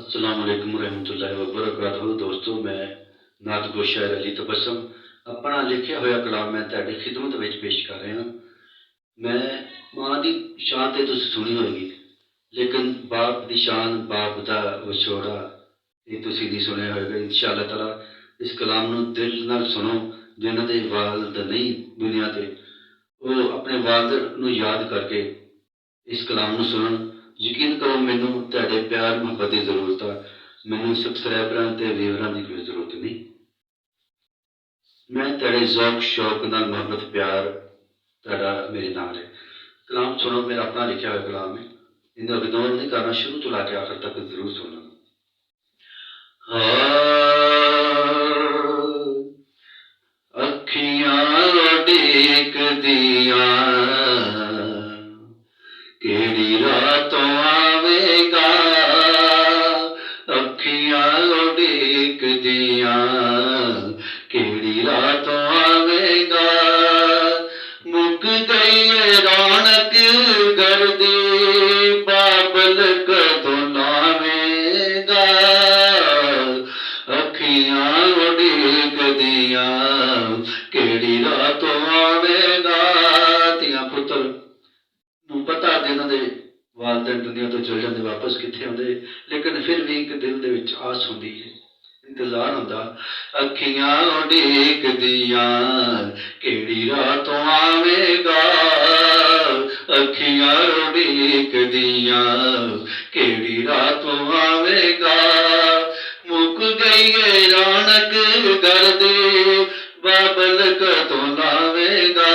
अस्सलाम वालेकुम रहमतुल्लाहि व बरकातहू। दोस्तों, मैं नात गो शायर अली तबस्सुम अपना लिखिया होया कलाम मैं तुहाडी खिदमत विच पेश कर रहा। मैं मां दी शान ते तुसीं सुनी होएगी, लेकिन बाप दी शान, बाप दा विछोड़ा ये तुसीं नहीं सुनिया होएगा। इंशाअल्लाह ताला इस कलाम नूं दिल नाल सुनो। जिन्हां दे वालिद नहीं दुनिया ते, वो अपने वालिद नूं याद करके इस कलाम नूं सुनन। यकीन करो, मैनू तुहाडे प्यार मुहब्बत की जरूरत है। मैनू सबसक्राइबरां ते व्यूअरां की कोई जरूरत नहीं। मैं तुहाडे ज़ौक शौक नाल मुहब्बत प्यार तुहाडा मेरे नाल है। कलाम सुनो, मेरा अपना लिखा हुआ कलाम है। इन्हें इग्नोर नहीं करना, शुरू तो लाके आखिर तक जरूर सुनना। अखियां उड़ीक दियां केड़ी रातों आवेगा, अखियां उड़ीक दियां केड़ी रातों आवेगा। मुक गई है रौनक घर दी, बाबल कदों लावेगा। अखियां उड़ीक दियां केड़ी रातों आवेगा। तियां पुत्र नूं पता दे इन्हां दे वालिदैन दुनिया तो चल जाते, वापस कित्थे आउंदे, लेकिन फिर भी एक दिल दे विच आस हुंदी है, इंतजार हुंदा। अखियां उड़ीक दियां केड़ी रातों आवेगा, अखियां उड़ीक दियां केड़ी रातों आवेगा। मुक गई है रौनक घर दी, बाबल कदों लावेगा।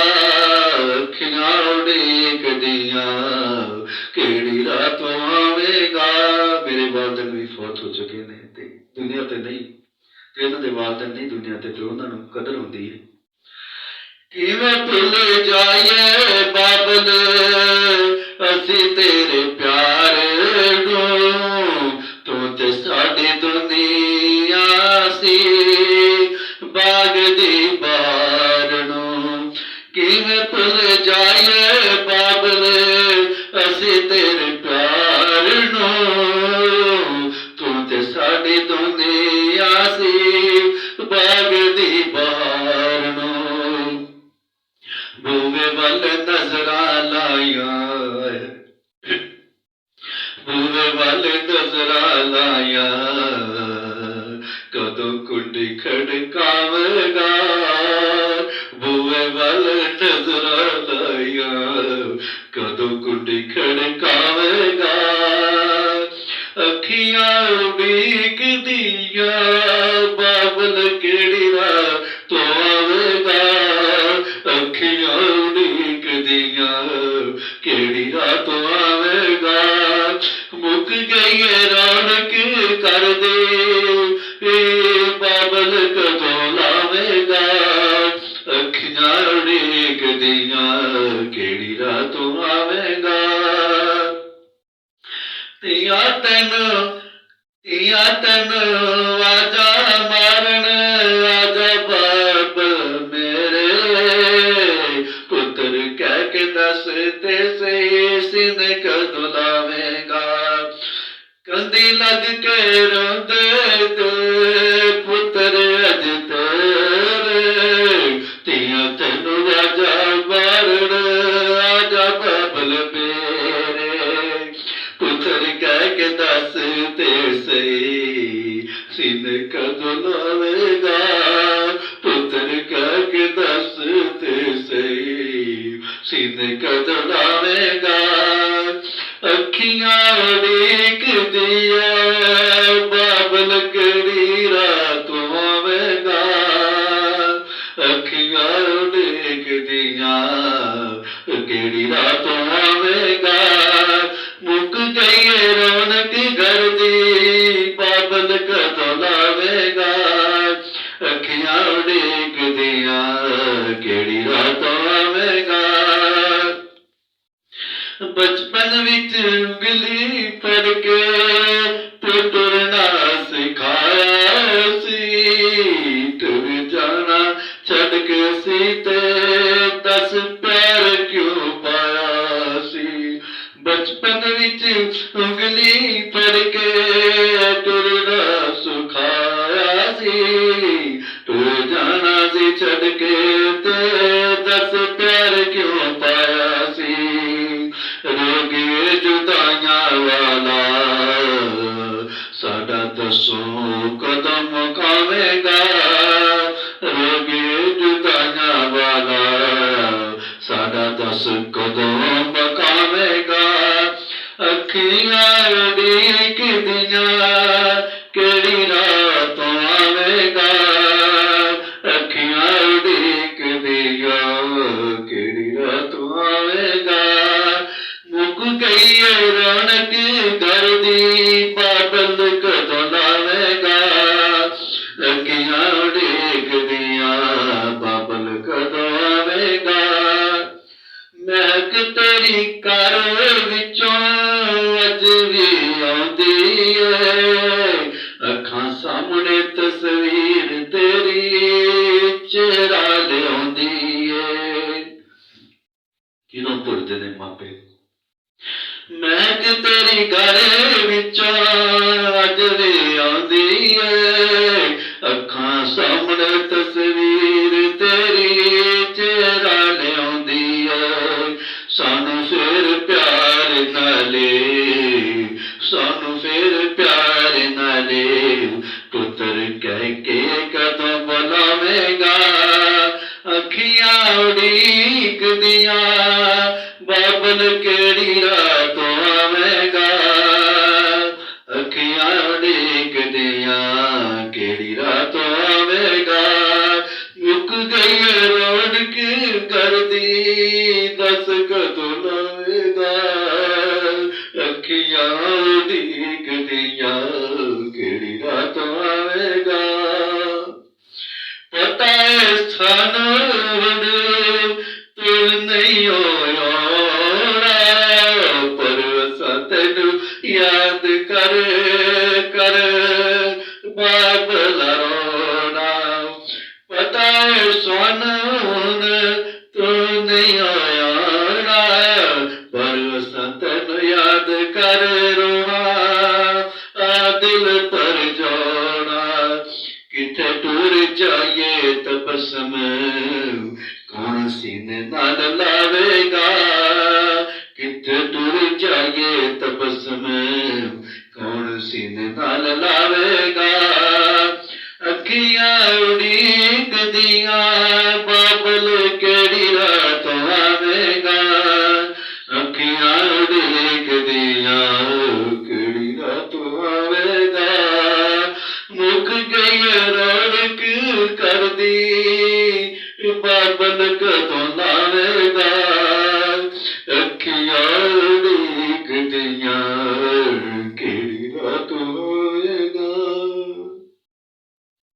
अखियां उड़ीक दियां केड़ी रातों आवेगा। मेरे वालिदैन भी फौत हो चुके ने ते दुनिया ते नहीं, ते इन्हां दे वालिदैन नहीं दुनिया ते, ते उन्हां नूं कदर हुंदी है। किवें भुल जाइए बाबल असीं तेरे प्यार नूं, तूं ते साडी दुनिया सी बाग दी बहार नूं। किवें भुल जाइए बाबल असीं तेरे प्यार नूं, तूं ते साडी दुनिया सी बाग दी बहार नूं। बूवे वल नज़रां लाइयां, बूवे वल नज़रां लाइयां, कदों कुंडी खड़कावेगा। बूवे वल नज़रां लाइयां, कदों कुंडी खड़कावेगा। अखियां उड़ीक दियां बाबल केड़ी रातों आवेगा। अखियां उड़ीक दियां केड़ी रातों आवेगा। मुक गई है रौनक कर दे, बाबल कदों लावेगा। अखियां उड़ीक दियां केड़ी रातों आवेगा। तियां तैन आजा मारन, आजा बाप मेरे पुत्र कह के दस ते सही, सिन कदों लावेगा। कंधी लग के रोंदे ते पुत्र अज तेरे, तियां तैनू आजा मारन, आजा बाबल मेरे पुत्र कह के दस ते सही, सिन कदों लावेगा। पुत्र कह के दस ते सही, सिन कदों लावेगा। अखियां उड़ीक दियां बाबल केड़ी रातों आवेगा। अखियां उड़ीक दियां केड़ी रातों आवेगा। मुक गई है रौनक घर दी, बाबल कदों लावेगा। अखियां उड़ीक दियां केड़ी रातों आवेगा। बचपन विच उंगली फड़ के ते तुरना सिखाया सी, तुर जाना छड़ के सी ते दस प्यार क्यों पाया सी। बचपन विच उंगली फड़ के ਛੱਡ ਕੇ ਤੇ ਦੱਸ ਪਿਆਰ ਕਿਉਂ ਪਾਇਆ ਸੀ। ਰੋਗੀ ਜੁਦਾਈਆਂ ਵਾਲਾ ਸਾਡਾ ਦੱਸੋ ਕਦੋਂ ਮੁਕਾਵੇਗਾ। ਰੋਗੀ ਜੁਦਾਈਆਂ ਵਾਲਾ ਸਾਡਾ ਦੱਸ ਕਦੋਂ ਮੁਕਾਵੇਗਾ। ਅੱਖੀਆਂ ਉਡੀਕਦੀਆਂ ਕਿਹੜੀ ਰਾਤ ਆਵੇਗਾ। ਅੱਖੀਆਂ ਉਡੀਕਦੀਆਂ ਕਿਹੜੀ ਰਾਤ ਆਵੇਗਾ। ਮੁੱਕ ਗਈ ਏ ਰੌਣਕ ਘਰ ਦੀ ਬਾਦਲ ਕਦੋਂ ਲਾਵੇਗਾ। ਅੱਖੀਆਂ ਉਡੀਕਦੀਆਂ ਬਾਬਲ ਕਦੋਂ ਆਵੇਗਾ। ਮਹਿਕ ਤੇਰੀ ਘਰ ਵਿੱਚੋਂ ਅੱਜ ਵੀ ਆਉਂਦੀ ਏ। ਅੱਖਾਂ ਸਾਹਮਣੇ ਤਸਵੀਰ ਤੇਰੀ ਚਿਹਰਾ ਲਿਆਉਂਦੀ ਏ। ਕਿਹਨੂੰ ਭੁੱਲਦੇ ਨੇ ਮਾਪੇ। ਮਹਿਕ ਤੇਰੀ ਘਰ ਵਿੱਚੋਂ ਅੱਜ ਵੀ ਆਉਂਦੀ ਏ। ਅੱਖਾਂ ਸਾਹਮਣੇ ਤਸਵੀਰ ਤੇਰੀ ਚਿਹਰਾ ਲਿਆਉਂਦੀ ਏ। ਸਾਨੂੰ ਫਿਰ ਪਿਆਰ ਨਾਲੇ ਸਾਨੂੰ ਫਿਰ ਪਿਆਰ ਨਾਲੇ ਪੁੱਤਰ ਕਹਿ ਕੇ ਕਦੋਂ ਬੁਲਾਵੇਗਾ। ਅੱਖੀਆਂ ਉਡੀਕਦੀਆਂ ਬਾਬਲ ਕਿਹੜੀ ਰਾਤ ਆਵੇਗਾ। ਅੱਖੀਆਂ ਉਡੀਕਦੀਆਂ ਕਿਹੜੀ ਰਾਤ ਆਵੇਗਾ। ਮੁੱਕ ਗਈ ਰੌਣਕ ਘਰ ਦੀ ਦੱਸ ਕਦੋਂ ਲਾਵੇਗਾ। ਅੱਖੀਆਂ ਉਡੀਕਦੀਆਂ ਕਿਹੜੀ ਰਾਤ ਆਵੇਗਾ। ਪਤਾ ਹੈ ਸਾਨੂੰ ਹੁਣ ਤੂੰ ਨਹੀਂ ਆਉਣਾ ਪਰ ਅਸਾਂ ਤੈਨੂੰ ਯਾਦ ਕਰ ਕਰ ਬਾਬਲ ਰੋਣਾ। ਪਤਾ ਹੈ ਸਾਨੂੰ ਹੁਣ ਤੂੰ ਨਹੀਂ ਆਉਣਾ ਪਰ ਅਸਾਂ ਤੈਨੂੰ ਯਾਦ ਕਰ ਰੋਣਾ। ਆ ਦਿਲ ਪਰ ਜਾਣਾ ਕਿਥੇ ਟੁਰ ਜਾਈਏ ਤਬਸਮ ਕੌਣ ਸੀਨੇ ਨਾਲ ਲਾਵੇਗਾ। ਕਿਥੇ ਟੁਰ ਜਾਈਏ ਤਬਸਮ ਕੌਣ ਸੀਨੇ ਨਾਲ ਲਾਵੇਗਾ। ਅੱਖੀਆਂ ਉਡੀਕਦੀਆਂ ਬਾਬਲ ਕਿਹੜੀ ਰਾਤ ਆਵੇਗਾ। ਅੱਖੀਆਂ ਉਡੀਕਦੀਆਂ ਕਿਹੜੀ ਰਾਤ ਆਵੇਗਾ। ਮੁੱਕ ਗਈ ਰੌਣਕ ਘਰ ਦੀ ਬਾਬਲ